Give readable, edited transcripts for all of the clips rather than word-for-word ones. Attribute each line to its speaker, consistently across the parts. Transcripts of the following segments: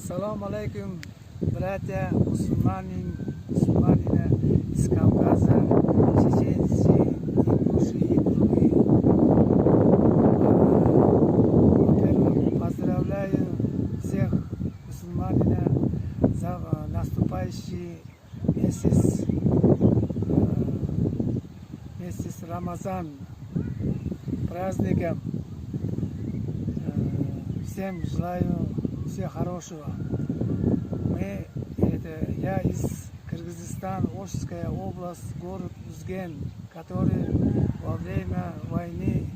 Speaker 1: Assalomu alaykum, bratья musulmane из Кавказа, чеченцы, ингуши и другие. Во-первых, поздравляю всех мусульманина за наступающий месяц Рамазан, праздником. Всем желаю всего хорошего. Я из Кыргызстана, Ошская область, город Узген, который во время войны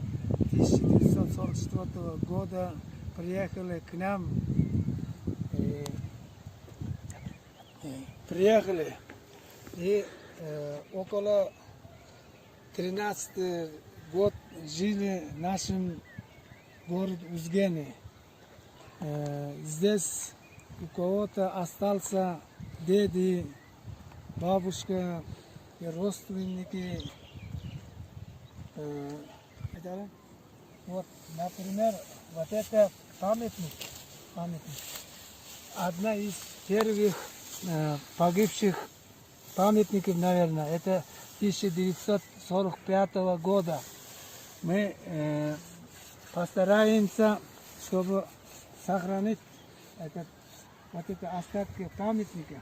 Speaker 1: 1944 года приехали к нам. И около 13 год жили в нашем городе Узгене. Здесь у кого-то остался деды, бабушка и родственники. Вот, например, вот это памятник. Одна из первых погибших памятников, наверное, это 1945 года. Мы постараемся, чтобы сохранить вот это остатки памятника,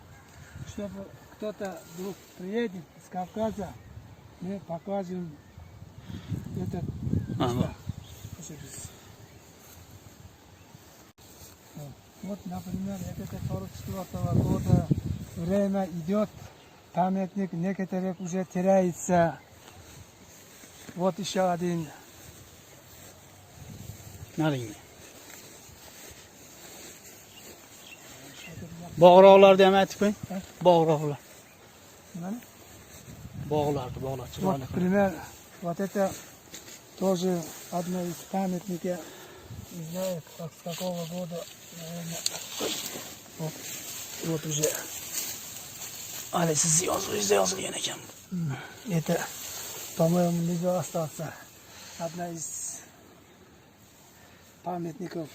Speaker 1: чтобы кто-то вдруг приедет из Кавказа, мы покажем этот. Вот, например, это 44 года время идет, памятник некоторых уже теряется. Вот еще один.
Speaker 2: Bog'roqlarni ham aytib qo'ying. Bog'roqlar. Bog'lar.
Speaker 1: Вот, пример, вот это тоже одно из памятников, не знаю, с какого года, наверное. Вот уже.
Speaker 2: Siz yozilgan ekan.
Speaker 1: Это, по-моему, не остался. Одна из памятников.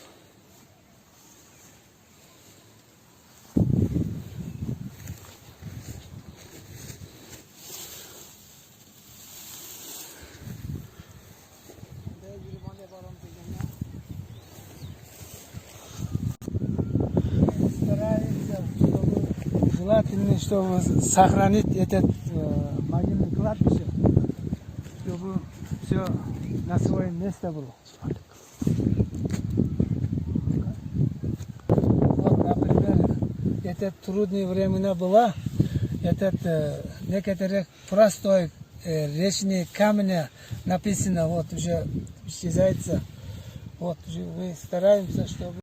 Speaker 1: Желательно, чтобы сохранить этот могильный кладбище, чтобы все на своем месте было. Вот, например, это трудные времена было, некоторых простой речные камни написано, вот уже исчезается. Вот, мы стараемся, чтобы